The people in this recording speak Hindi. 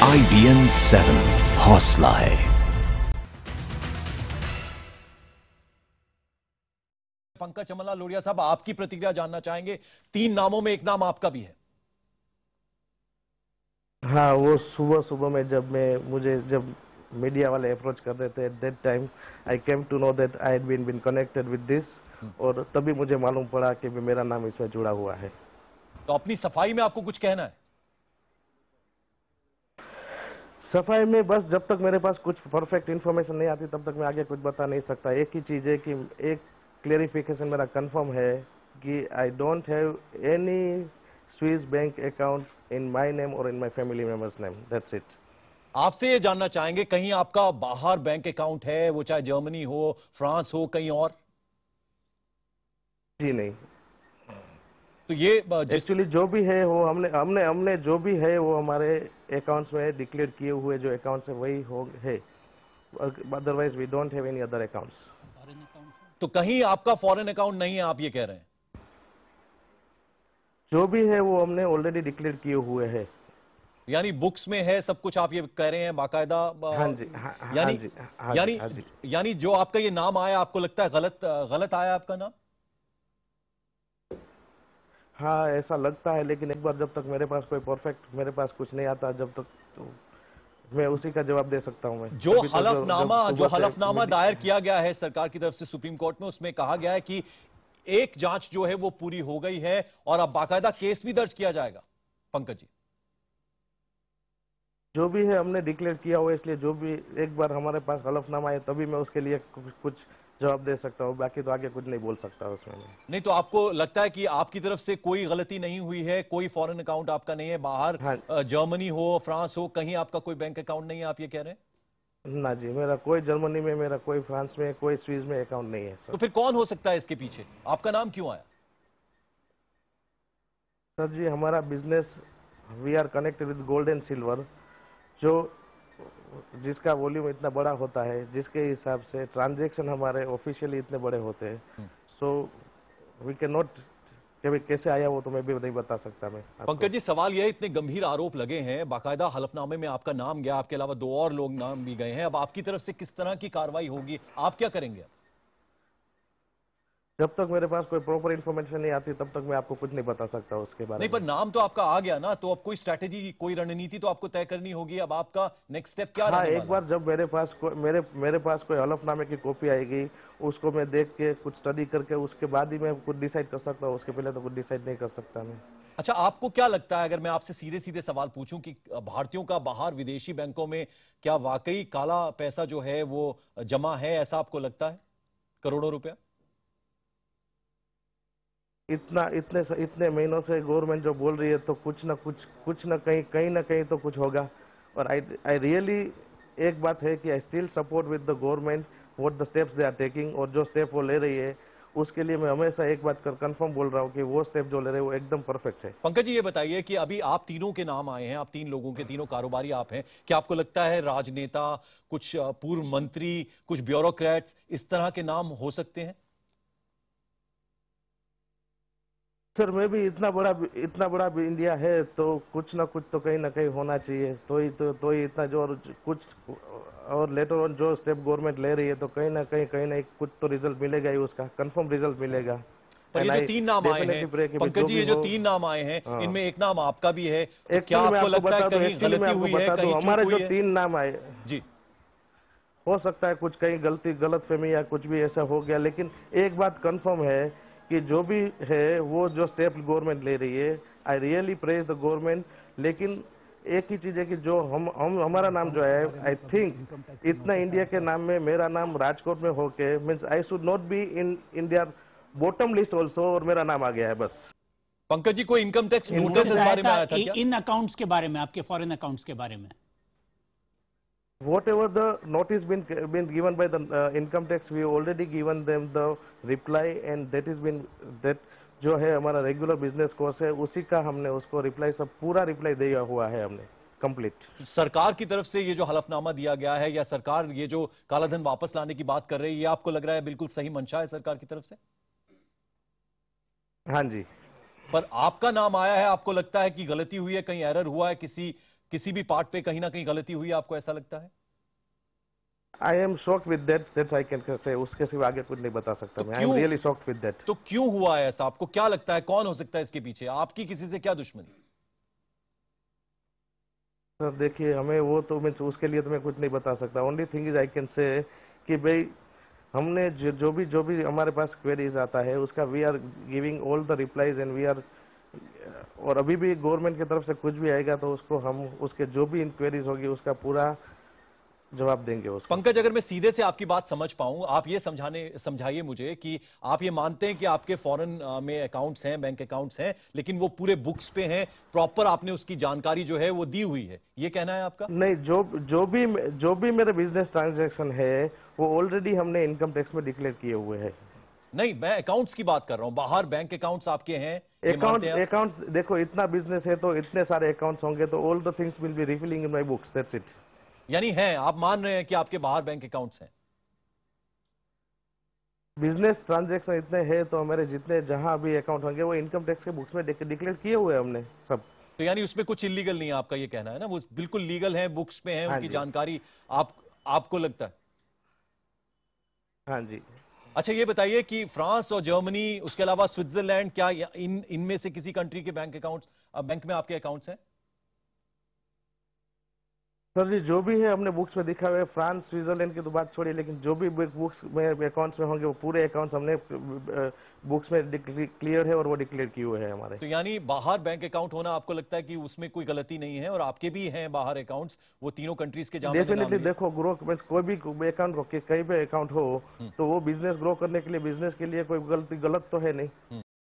IBN 7 हौसला है। पंकज चमनलाल लोरिया साहब, आपकी प्रतिक्रिया जानना चाहेंगे। 3 नामों में एक नाम आपका भी है। हाँ, वो सुबह सुबह में जब मीडिया वाले अप्रोच कर रहे थे, at that time I came to know that I had been connected with this, और तभी मुझे मालूम पड़ा कि मेरा नाम इसमें जुड़ा हुआ है। तो अपनी सफाई में आपको कुछ कहना है? सफाई में बस जब तक मेरे पास कुछ परफेक्ट इन्फॉर्मेशन नहीं आती तब तक मैं आगे कुछ बता नहीं सकता। एक ही चीज है कि एक क्लेरिफिकेशन मेरा कंफर्म है कि I don't have any Swiss bank account in my name और in my family members name, that's it. आपसे ये जानना चाहेंगे, कहीं आपका बाहर बैंक अकाउंट है, वो चाहे जर्मनी हो, फ्रांस हो, कहीं और? जी नहीं, तो ये एक्चुअली जो भी है वो हमने जो भी है वो हमारे अकाउंट्स में डिक्लेयर किए हुए जो अकाउंट्स है वही है। Otherwise we don't have any other accounts. तो कहीं आपका फॉरेन अकाउंट नहीं है, आप ये कह रहे हैं? जो भी है वो हमने ऑलरेडी डिक्लेयर किए हुए है। यानी बुक्स में है सब कुछ, आप ये कह रहे हैं बाकायदा? हाँ जी, हाँ यानी जी, हाँ यानी जी, हाँ जी। यानी जो आपका ये नाम आया, आपको लगता है गलत आया आपका नाम? हाँ, ऐसा लगता है, लेकिन एक बार जब तक मेरे पास कुछ नहीं आता, जब तक तो मैं उसी का जवाब दे सकता हूँ। मैं जो अभी तो हलफनामा दायर किया गया है सरकार की तरफ से सुप्रीम कोर्ट में, उसमें कहा गया है कि एक जांच जो है वो पूरी हो गई है और अब बाकायदा केस भी दर्ज किया जाएगा। पंकज जी, जो भी है हमने डिक्लेयर किया हुआ, इसलिए जो भी एक बार हमारे पास हलफनामा है तभी मैं उसके लिए कुछ जवाब दे सकता हूँ, बाकी तो आगे कुछ नहीं बोल सकता उसमें मैं। नहीं तो आपको लगता है कि आपकी तरफ से कोई गलती नहीं हुई है? कोई फॉरेन अकाउंट आपका नहीं है बाहर? हाँ जर्मनी हो, फ्रांस हो, कहीं आपका कोई बैंक अकाउंट नहीं है, आप ये कह रहे हैं? ना जी, मेरा कोई जर्मनी में, मेरा कोई फ्रांस में, कोई स्विस में अकाउंट नहीं है तो सर। फिर कौन हो सकता है इसके पीछे? आपका नाम क्यों आया? सर जी, हमारा business, we are connected with gold and silver, जो जिसका वॉल्यूम इतना बड़ा होता है, जिसके हिसाब से ट्रांजैक्शन हमारे ऑफिशियली इतने बड़े होते हैं, सो वी कैन नॉट, कभी कैसे आया वो तो मैं भी नहीं बता सकता मैं आपको। पंकज जी, सवाल यह है, इतने गंभीर आरोप लगे हैं, बाकायदा हलफनामे में आपका नाम गया, आपके अलावा 2 और लोग नाम भी गए हैं, अब आपकी तरफ से किस तरह की कार्रवाई होगी? आप क्या करेंगे? जब तक मेरे पास कोई प्रॉपर इन्फॉर्मेशन नहीं आती तब तक मैं आपको कुछ नहीं बता सकता उसके बारे नहीं, पर में। नाम तो आपका आ गया ना, तो अब कोई स्ट्रैटेजी, कोई रणनीति तो आपको तय करनी होगी। अब आपका नेक्स्ट स्टेप क्या हाँ, रहने एक वाला है? बार जब मेरे पास कोई हलफनामे की कॉपी आएगी, उसको मैं देख के कुछ स्टडी करके उसके बाद ही मैं कुछ डिसाइड कर सकता हूँ, उसके पहले तो कुछ डिसाइड नहीं कर सकता मैं। अच्छा, आपको क्या लगता है, अगर मैं आपसे सीधे सीधे सवाल पूछूं, कि भारतीयों का बाहर विदेशी बैंकों में क्या वाकई काला पैसा जो है वो जमा है? ऐसा आपको लगता है? करोड़ों रुपया? इतने महीनों से गवर्नमेंट जो बोल रही है, तो कुछ ना कहीं तो कुछ होगा। और आई रियली, एक बात है कि I still support with the government what the steps they are taking, और जो स्टेप वो ले रही है उसके लिए मैं हमेशा एक बात कर कंफर्म बोल रहा हूँ कि वो स्टेप जो ले रहे हैं वो एकदम परफेक्ट है। पंकज जी, ये बताइए कि अभी आप तीनों के नाम आए हैं, आप 3 लोगों के, तीनों कारोबारी आप हैं, क्या आपको लगता है राजनेता, कुछ पूर्व मंत्री, कुछ ब्यूरोक्रेट्स, इस तरह के नाम हो सकते हैं? सर, मैं भी इतना बड़ा भी इंडिया है, तो कुछ ना कुछ तो कहीं ना कहीं होना चाहिए, तो ही इतना जो, और कुछ, और लेटर ऑन जो स्टेप गवर्नमेंट ले रही है तो कहीं ना कुछ तो रिजल्ट मिलेगा ही, उसका कंफर्म रिजल्ट मिलेगा। पर ये एंड जो आई 3 नाम आए हैं डेफिनेटली प्रे कि पंकज जो जी, भी ये जो हो। 3 नाम आए हैं, हाँ, इनमें एक नाम आपका भी है, तो क्या एक्चुअली मैं आपको आपको लगता है बता दूं, कहीं गलती हुई है, कहीं चूक हमारे जो हुई है? 3 नाम आए, जी, हो सकता है कुछ कहीं गलतफहमी या कुछ भी ऐसा हो गया, लेकिन एक बात कंफर्म है कि जो भी है वो जो स्टेप गवर्नमेंट ले रही है, I really praise the government. लेकिन एक ही चीज है कि जो हम हमारा नाम जो है, आई थिंक इतना इंडिया के नाम में मेरा नाम राजकोट में होके, means I should not be in India bottom list also, और मेरा नाम आ गया है बस। पंकज जी, कोई इनकम टैक्स नोटिस इस बारे में आया था क्या? इन अकाउंट्स के बारे में, आपके फॉरेन अकाउंट्स के बारे में? Whatever the notice been given by the income tax, we already given them the reply, and that जो है हमारा रेगुलर बिजनेस कोर्स है, उसी का हमने उसको रिप्लाई, सब पूरा रिप्लाई दिया हुआ है हमने कंप्लीट। सरकार की तरफ से ये जो हलफनामा दिया गया है, या सरकार ये जो कालाधन वापस लाने की बात कर रही है, ये आपको लग रहा है बिल्कुल सही मंशा है सरकार की तरफ से? हाँ जी। पर आपका नाम आया है, आपको लगता है कि गलती हुई है, कहीं एरर हुआ है, किसी किसी भी पार्ट पे कहीं ना कहीं गलती हुई, आपको ऐसा लगता है? I am shocked with that I can say, उसके सिवा आगे कुछ नहीं बता सकता तो मैं। I am really shocked with that. तो क्यों हुआ है ऐसा? आपको क्या लगता है, कौन हो सकता है इसके पीछे? आपकी किसी से क्या दुश्मनी? सर देखिए, हमें वो तो मैं उसके लिए तो मैं कुछ नहीं बता सकता। Only thing is I can say कि भाई हमने जो भी हमारे पास क्वेरीज आता है उसका we are giving all the replies and we are, और अभी भी गवर्नमेंट की तरफ से कुछ भी आएगा तो उसको हम उसके जो भी इंक्वायरीज होगी उसका पूरा जवाब देंगे उसको। पंकज, अगर मैं सीधे से आपकी बात समझ पाऊं, आप ये समझाइए मुझे कि आप ये मानते हैं कि आपके फॉरेन में अकाउंट्स हैं, बैंक अकाउंट्स हैं, लेकिन वो पूरे बुक्स पे हैं, प्रॉपर आपने उसकी जानकारी जो है वो दी हुई है, ये कहना है आपका? नहीं, जो भी मेरे बिजनेस ट्रांजैक्शन है वो ऑलरेडी हमने इनकम टैक्स में डिक्लेयर किए हुए हैं। नहीं, मैं अकाउंट्स की बात कर रहा हूं, बाहर बैंक अकाउंट्स आपके हैं, ये मानते हैं आप? अकाउंट देखो, इतना बिजनेस है तो इतने सारे अकाउंट्स होंगे तो all the things will be refilling in my books, that's it. यानी हैं, आप मान रहे हैं कि आपके बाहर बैंक अकाउंट्स हैं? बिजनेस ट्रांजैक्शन इतने हैं तो हमारे जितने जहां भी अकाउंट होंगे वो इनकम टैक्स के बुक्स में डिक्लेयर किए हुए हैं हमने सब। तो यानी उसमें कुछ इलीगल नहीं है, आपका ये कहना है ना? वो बिल्कुल लीगल है, बुक्स पे है, हाँ उनकी जी। जानकारी आपको लगता है? हाँ जी। अच्छा, ये बताइए कि फ्रांस और जर्मनी, उसके अलावा स्विट्जरलैंड, क्या इनमें से किसी कंट्री के बैंक में आपके अकाउंट्स हैं? सर जी, जो भी है हमने बुक्स में दिखा हुआ है। फ्रांस स्विट्जरलैंड की तो बात छोड़िए, लेकिन जो भी बुक्स में अकाउंट्स में होंगे वो पूरे अकाउंट्स हमने बुक्स में क्लियर है और वो डिक्लेयर किए हुए हैं हमारे। तो यानी बाहर बैंक अकाउंट होना, आपको लगता है कि उसमें कोई गलती नहीं है, और आपके भी हैं बाहर अकाउंट्स, वो तीनों कंट्रीज के जहां मैंने नाम डेफिनेटली लिए? देखो, ग्रो कोई भी अकाउंट हो, कहीं भी अकाउंट हो तो वो बिजनेस ग्रो करने के लिए, बिजनेस के लिए कोई गलत तो है नहीं।